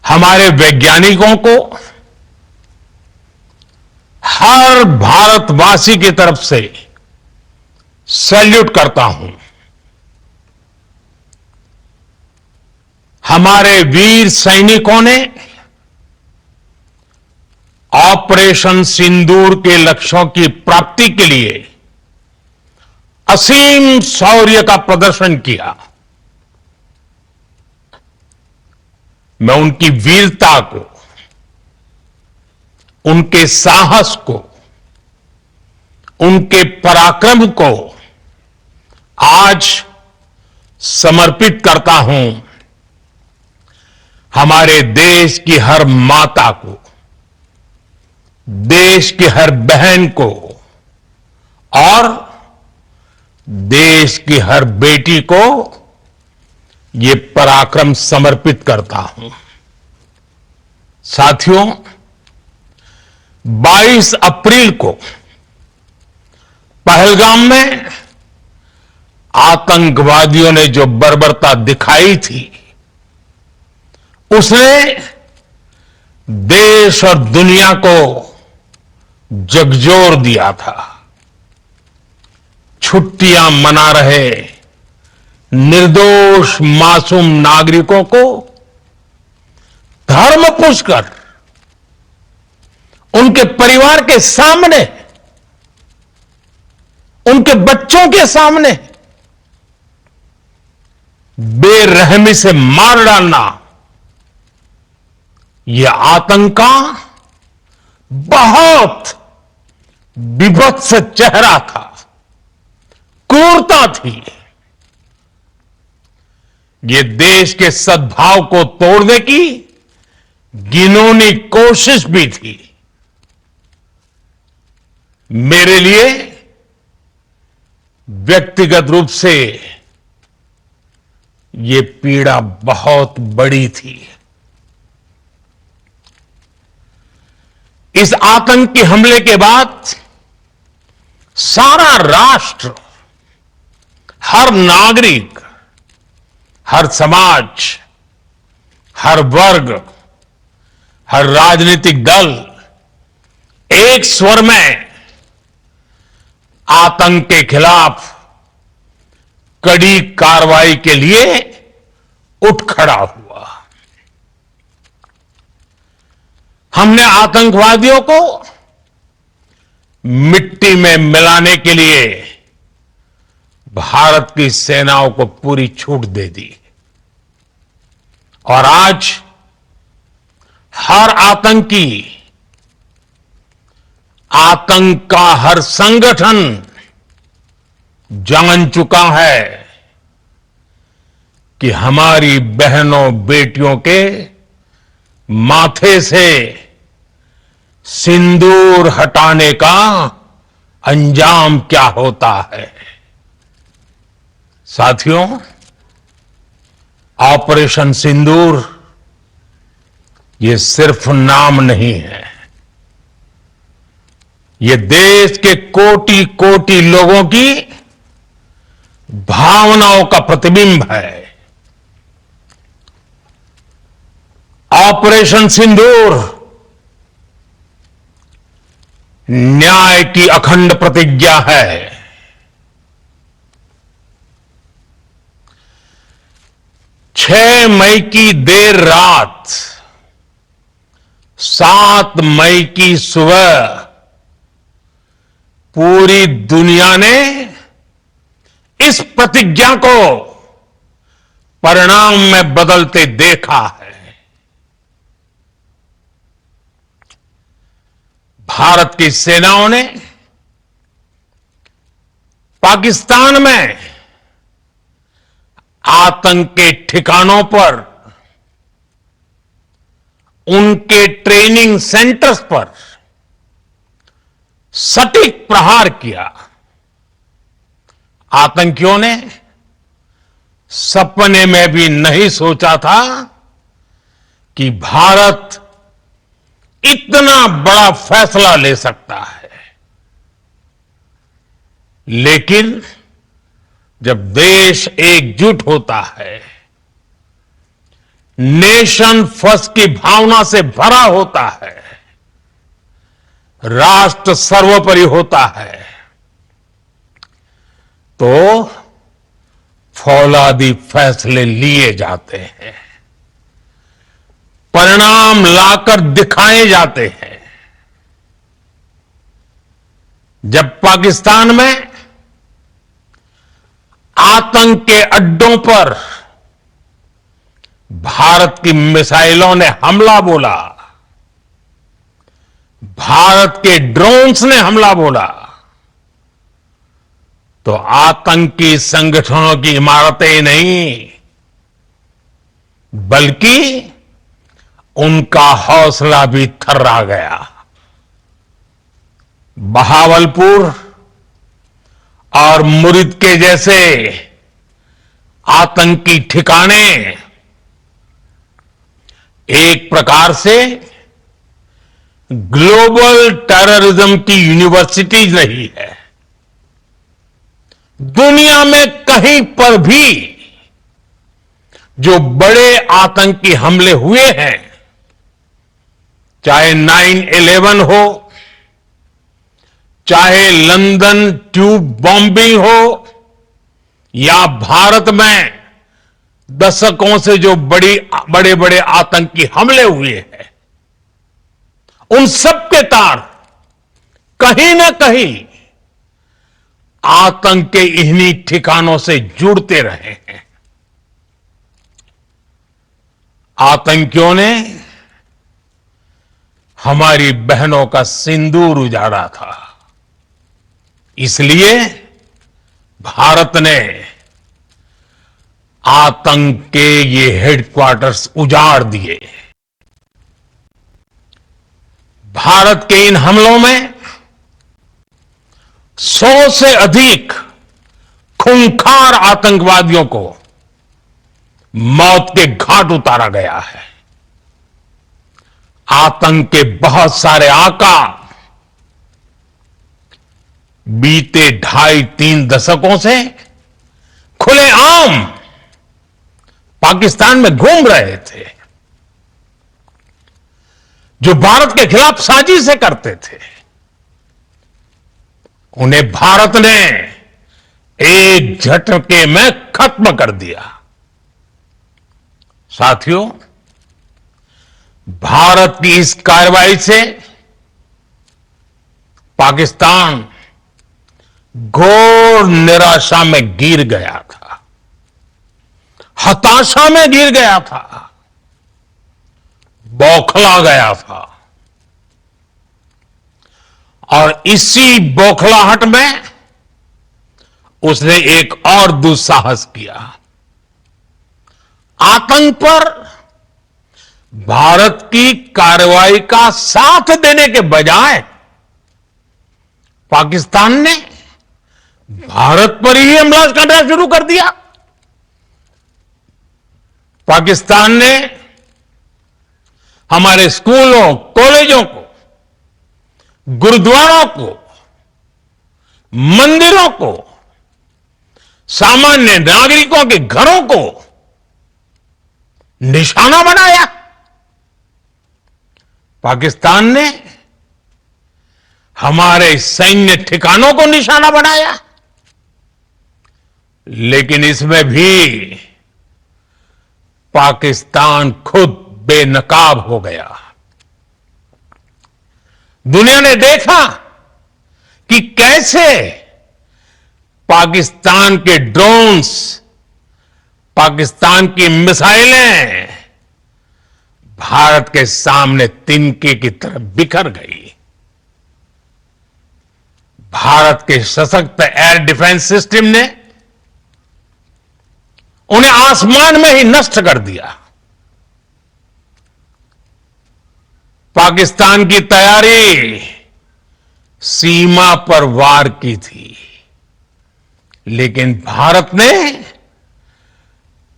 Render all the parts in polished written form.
हमारे वैज्ञानिकों को हर भारतवासी की तरफ से सैल्यूट करता हूं। हमारे वीर सैनिकों ने ऑपरेशन सिंदूर के लक्ष्यों की प्राप्ति के लिए असीम शौर्य का प्रदर्शन किया। मैं उनकी वीरता को, उनके साहस को, उनके पराक्रम को आज समर्पित करता हूं। हमारे देश की हर माता को, देश की हर बहन को और देश की हर बेटी को ये पराक्रम समर्पित करता हूं। साथियों, 22 अप्रैल को पहलगाम में आतंकवादियों ने जो बर्बरता दिखाई थी, उसने देश और दुनिया को झकझोर दिया था। छुट्टियां मना रहे निर्दोष मासूम नागरिकों को धर्म पूछकर उनके परिवार के सामने, उनके बच्चों के सामने बेरहमी से मार डालना, यह आतंक का बहुत विभत्स चेहरा था, क्रूरता थी। ये देश के सद्भाव को तोड़ने की घिनौनी कोशिश भी थी। मेरे लिए व्यक्तिगत रूप से ये पीड़ा बहुत बड़ी थी। इस आतंकी हमले के बाद सारा राष्ट्र, हर नागरिक, हर समाज, हर वर्ग, हर राजनीतिक दल एक स्वर में आतंक के खिलाफ कड़ी कार्रवाई के लिए उठ खड़ा हुआ। हमने आतंकवादियों को मिट्टी में मिलाने के लिए भारत की सेनाओं को पूरी छूट दे दी और आज हर आतंकी, आतंक का हर संगठन जान चुका है कि हमारी बहनों बेटियों के माथे से सिंदूर हटाने का अंजाम क्या होता है। साथियों, ऑपरेशन सिंदूर ये सिर्फ नाम नहीं है, ये देश के कोटि कोटि लोगों की भावनाओं का प्रतिबिंब है। ऑपरेशन सिंदूर न्याय की अखंड प्रतिज्ञा है। 6 मई की देर रात, 7 मई की सुबह पूरी दुनिया ने इस प्रतिज्ञा को परिणाम में बदलते देखा है। भारत की सेनाओं ने पाकिस्तान में आतंक के ठिकानों पर, उनके ट्रेनिंग सेंटर्स पर सटीक प्रहार किया। आतंकियों ने सपने में भी नहीं सोचा था कि भारत इतना बड़ा फैसला ले सकता है। लेकिन जब देश एकजुट होता है, नेशन फर्स्ट की भावना से भरा होता है, राष्ट्र सर्वोपरि होता है, तो फौलादी फैसले लिए जाते हैं, परिणाम लाकर दिखाए जाते हैं। जब पाकिस्तान में आतंक के अड्डों पर भारत की मिसाइलों ने हमला बोला, भारत के ड्रोन्स ने हमला बोला, तो आतंकी संगठनों की इमारतें नहीं, बल्कि उनका हौसला भी थर्रा गया। बहावलपुर और मुरिद के जैसे आतंकी ठिकाने एक प्रकार से ग्लोबल टेररिज्म की यूनिवर्सिटीज रही है। दुनिया में कहीं पर भी जो बड़े आतंकी हमले हुए हैं, चाहे 9/11 हो, चाहे लंदन ट्यूब बॉम्बिंग हो, या भारत में दशकों से जो बड़े बड़े आतंकी हमले हुए हैं, उन सब के तार कहीं ना कहीं आतंक के इन्हीं ठिकानों से जुड़ते रहे हैं। आतंकियों ने हमारी बहनों का सिंदूर उजाड़ा था, इसलिए भारत ने आतंक के ये हेडक्वार्टर्स उजाड़ दिए। भारत के इन हमलों में 100 से अधिक खूंखार आतंकवादियों को मौत के घाट उतारा गया है। आतंक के बहुत सारे आका बीते 2.5-3 दशकों से खुलेआम पाकिस्तान में घूम रहे थे, जो भारत के खिलाफ साजिशें करते थे। उन्हें भारत ने एक झटके में खत्म कर दिया। साथियों, भारत की इस कार्रवाई से पाकिस्तान घोर निराशा में गिर गया था, हताशा में गिर गया था, बौखला गया था। और इसी बौखलाहट में उसने एक और दुस्साहस किया। आतंक पर भारत की कार्रवाई का साथ देने के बजाय पाकिस्तान ने भारत पर ही हमला करना शुरू कर दिया। पाकिस्तान ने हमारे स्कूलों, कॉलेजों को, गुरुद्वारों को, मंदिरों को, सामान्य नागरिकों के घरों को निशाना बनाया। पाकिस्तान ने हमारे सैन्य ठिकानों को निशाना बनाया। लेकिन इसमें भी पाकिस्तान खुद बेनकाब हो गया। दुनिया ने देखा कि कैसे पाकिस्तान के ड्रोन्स, पाकिस्तान की मिसाइलें भारत के सामने तिनके की तरह बिखर गई। भारत के सशक्त एयर डिफेंस सिस्टम ने उन्हें आसमान में ही नष्ट कर दिया। पाकिस्तान की तैयारी सीमा पर वार की थी, लेकिन भारत ने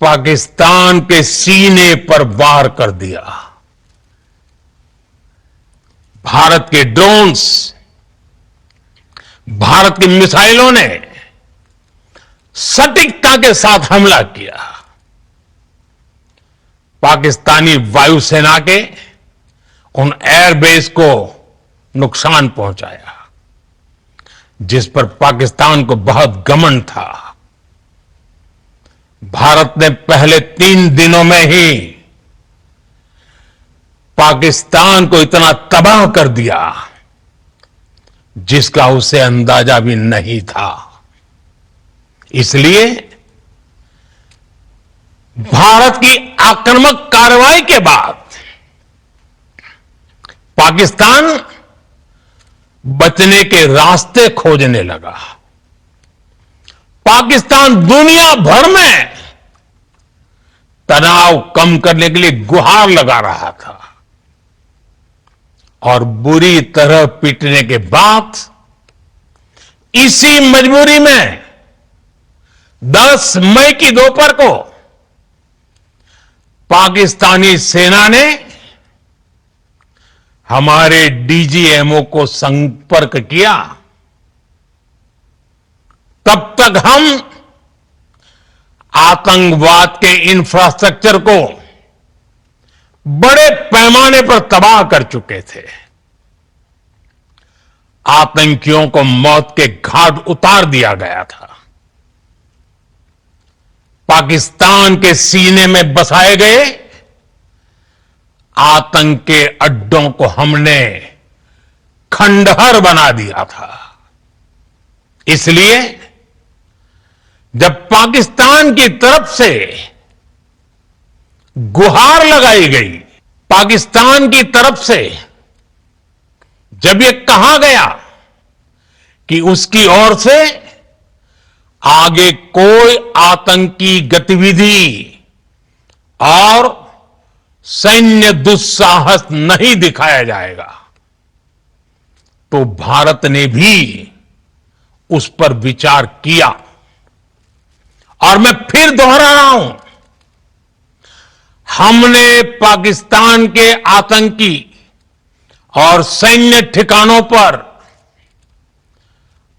पाकिस्तान के सीने पर वार कर दिया। भारत के ड्रोन्स, भारत की मिसाइलों ने सटीकता के साथ हमला किया। पाकिस्तानी वायुसेना के उन एयरबेस को नुकसान पहुंचाया, जिस पर पाकिस्तान को बहुत घमंड था। भारत ने पहले 3 दिनों में ही पाकिस्तान को इतना तबाह कर दिया जिसका उसे अंदाजा भी नहीं था। इसलिए भारत की आक्रामक कार्रवाई के बाद पाकिस्तान बचने के रास्ते खोजने लगा। पाकिस्तान दुनिया भर में तनाव कम करने के लिए गुहार लगा रहा था और बुरी तरह पीटने के बाद इसी मजबूरी में 10 मई की दोपहर को पाकिस्तानी सेना ने हमारे डीजीएमओ को संपर्क किया। तब तक हम आतंकवाद के इंफ्रास्ट्रक्चर को बड़े पैमाने पर तबाह कर चुके थे। आतंकियों को मौत के घाट उतार दिया गया था। पाकिस्तान के सीने में बसाए गए आतंक के अड्डों को हमने खंडहर बना दिया था। इसलिए जब पाकिस्तान की तरफ से गुहार लगाई गई, पाकिस्तान की तरफ से जब यह कहा गया कि उसकी ओर से आगे कोई आतंकी गतिविधि और सैन्य दुस्साहस नहीं दिखाया जाएगा, तो भारत ने भी उस पर विचार किया। और मैं फिर दोहरा रहा हूं, हमने पाकिस्तान के आतंकी और सैन्य ठिकानों पर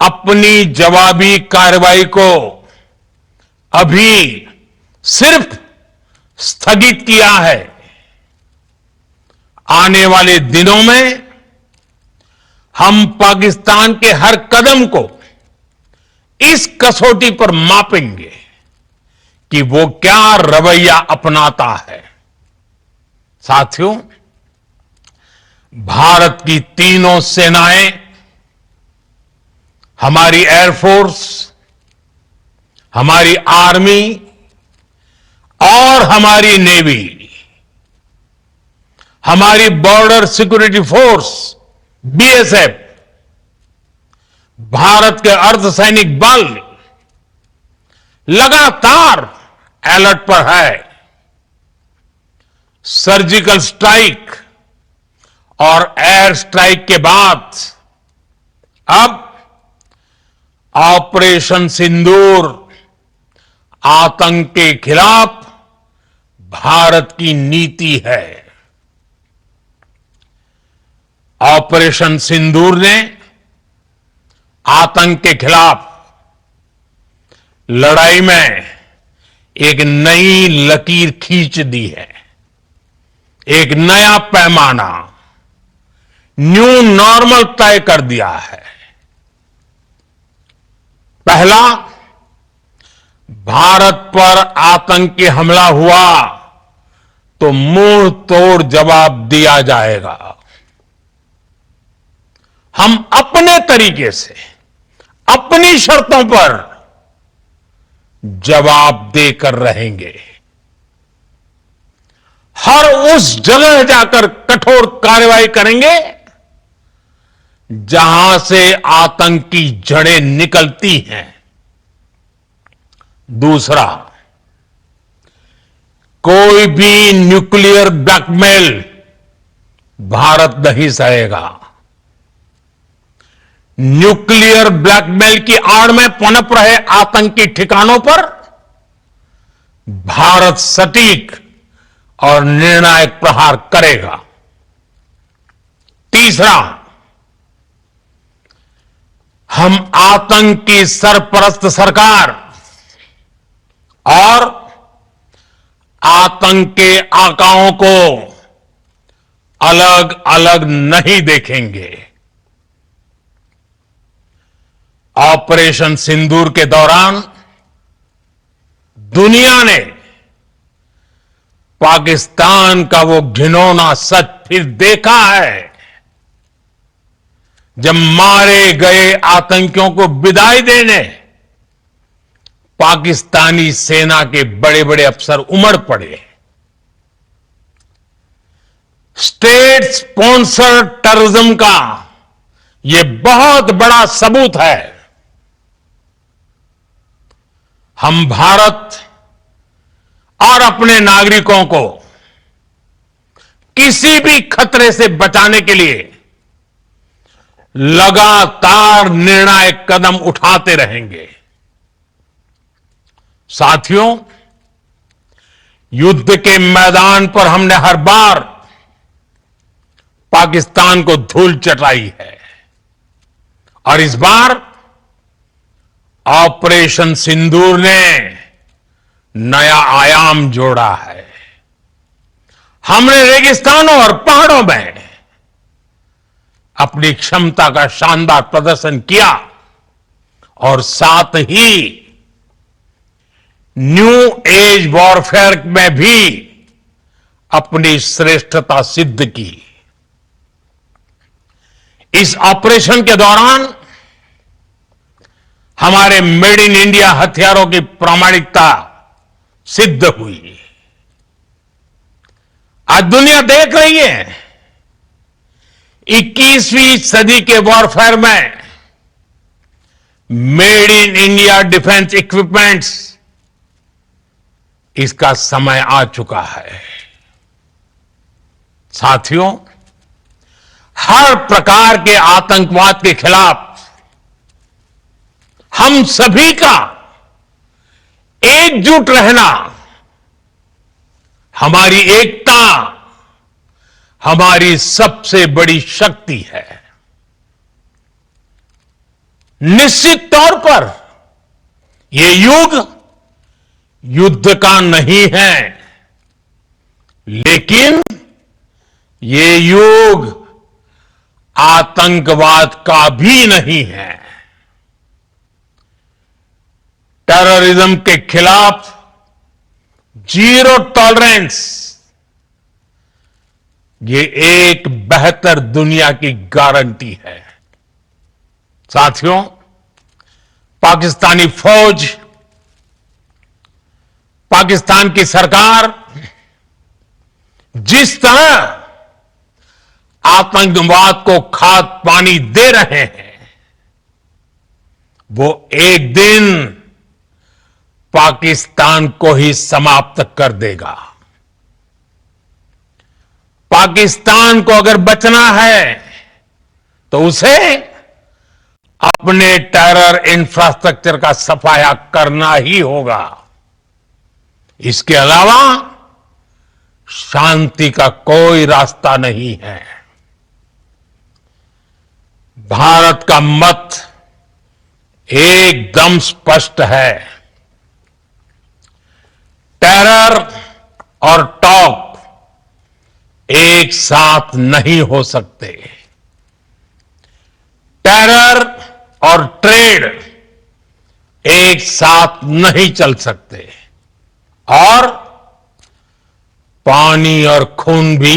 अपनी जवाबी कार्रवाई को अभी सिर्फ स्थगित किया है। आने वाले दिनों में हम पाकिस्तान के हर कदम को इस कसौटी पर मापेंगे कि वो क्या रवैया अपनाता है। साथियों, भारत की तीनों सेनाएं, हमारी एयरफोर्स, हमारी आर्मी और हमारी नेवी, हमारी border security force BSF, Bharat के अर्धसैनिक बल लगातार अलर्ट पर है। सर्जिकल स्ट्राइक और एयर स्ट्राइक के बाद अब ऑपरेशन सिंदूर आतंक के खिलाफ भारत की नीति है। ऑपरेशन सिंदूर ने आतंक के खिलाफ लड़ाई में एक नई लकीर खींच दी है, एक नया पैमाना, न्यू नॉर्मल तय कर दिया है। पहला, भारत पर आतंकी हमला हुआ तो मुंह तोड़ जवाब दिया जाएगा। हम अपने तरीके से, अपनी शर्तों पर जवाब देकर रहेंगे। हर उस जगह जाकर कठोर कार्रवाई करेंगे जहां से आतंक की जड़ें निकलती हैं। दूसरा, कोई भी न्यूक्लियर ब्लैकमेल भारत नहीं सहेगा। न्यूक्लियर ब्लैकमेल की आड़ में पनप रहे आतंकी ठिकानों पर भारत सटीक और निर्णायक प्रहार करेगा। तीसरा, हम आतंक की सरपरस्त सरकार और आतंक के आकाओं को अलग अलग नहीं देखेंगे। ऑपरेशन सिंदूर के दौरान दुनिया ने पाकिस्तान का वो घिनौना सच फिर देखा है, जब मारे गए आतंकियों को विदाई देने पाकिस्तानी सेना के बड़े बड़े अफसर उमड़ पड़े। स्टेट स्पॉन्सर टेररिज्म का यह बहुत बड़ा सबूत है। हम भारत और अपने नागरिकों को किसी भी खतरे से बचाने के लिए लगातार निर्णायक कदम उठाते रहेंगे। साथियों, युद्ध के मैदान पर हमने हर बार पाकिस्तान को धूल चटाई है और इस बार ऑपरेशन सिंदूर ने नया आयाम जोड़ा है। हमने रेगिस्तानों और पहाड़ों में अपनी क्षमता का शानदार प्रदर्शन किया और साथ ही न्यू एज वॉरफेयर में भी अपनी श्रेष्ठता सिद्ध की। इस ऑपरेशन के दौरान हमारे मेड इन इंडिया हथियारों की प्रामाणिकता सिद्ध हुई। आज दुनिया देख रही है 21वीं सदी के वॉरफेयर में made in India defence equipments, इसका समय आ चुका है। साथियों, हर प्रकार के आतंकवाद के खिलाफ हम सभी का एकजुट रहना, हमारी एकता हमारी सबसे बड़ी शक्ति है। निश्चित तौर पर यह युग युद्ध का नहीं है, लेकिन ये युग आतंकवाद का भी नहीं है। टेररिज्म के खिलाफ जीरो टॉलरेंस, ये एक बेहतर दुनिया की गारंटी है। साथियों, पाकिस्तानी फौज, पाकिस्तान की सरकार जिस तरह आतंकवाद को खाद पानी दे रहे हैं, वो एक दिन पाकिस्तान को ही समाप्त कर देगा। पाकिस्तान को अगर बचना है तो उसे अपने टेरर इंफ्रास्ट्रक्चर का सफाया करना ही होगा। इसके अलावा शांति का कोई रास्ता नहीं है। भारत का मत एकदम स्पष्ट है। टेरर और टॉक एक साथ नहीं हो सकते। टेरर और ट्रेड एक साथ नहीं चल सकते और पानी और खून भी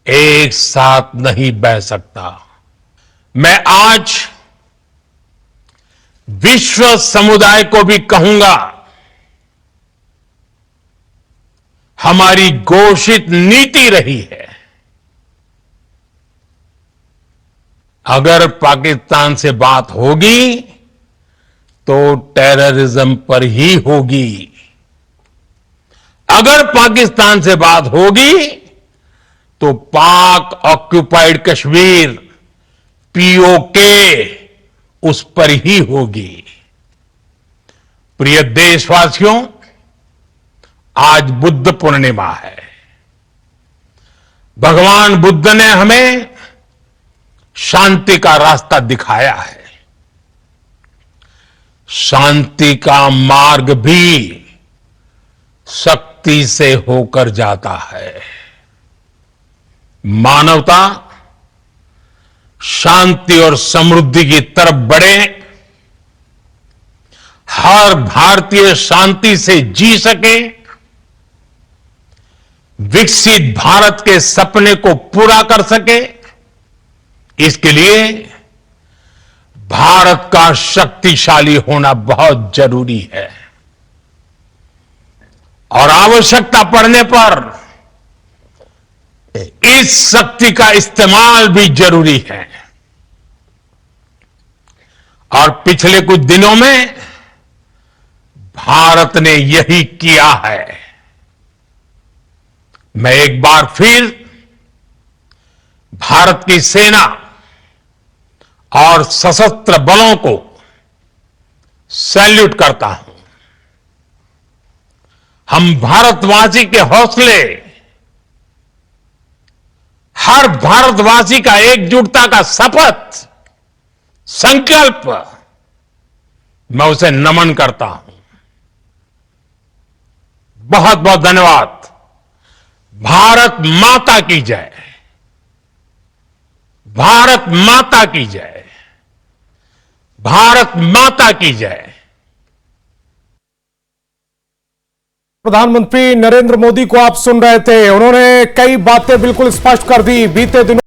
एक साथ नहीं बह सकता। मैं आज विश्व समुदाय को भी कहूंगा, हमारी घोषित नीति रही है, अगर पाकिस्तान से बात होगी तो टेररिज्म पर ही होगी। अगर पाकिस्तान से बात होगी तो पाक ऑक्युपाइड कश्मीर पीओके उस पर ही होगी। प्रिय देशवासियों, आज बुद्ध पूर्णिमा है। भगवान बुद्ध ने हमें शांति का रास्ता दिखाया है। शांति का मार्ग भी शक्ति से होकर जाता है। मानवता शांति और समृद्धि की तरफ बढ़े, हर भारतीय शांति से जी सके, विकसित भारत के सपने को पूरा कर सके, इसके लिए भारत का शक्तिशाली होना बहुत जरूरी है। और आवश्यकता पड़ने पर इस शक्ति का इस्तेमाल भी जरूरी है। और पिछले कुछ दिनों में भारत ने यही किया है। मैं एक बार फिर भारत की सेना और सशस्त्र बलों को सैल्यूट करता हूं। हम भारतवासी के हौसले, हर भारतवासी का एकजुटता का शपथ, संकल्प, मैं उसे नमन करता हूं। बहुत बहुत धन्यवाद। भारत माता की जय। भारत माता की जय। भारत माता की जय। प्रधानमंत्री नरेंद्र मोदी को आप सुन रहे थे। उन्होंने कई बातें बिल्कुल स्पष्ट कर दी। बीते दिनों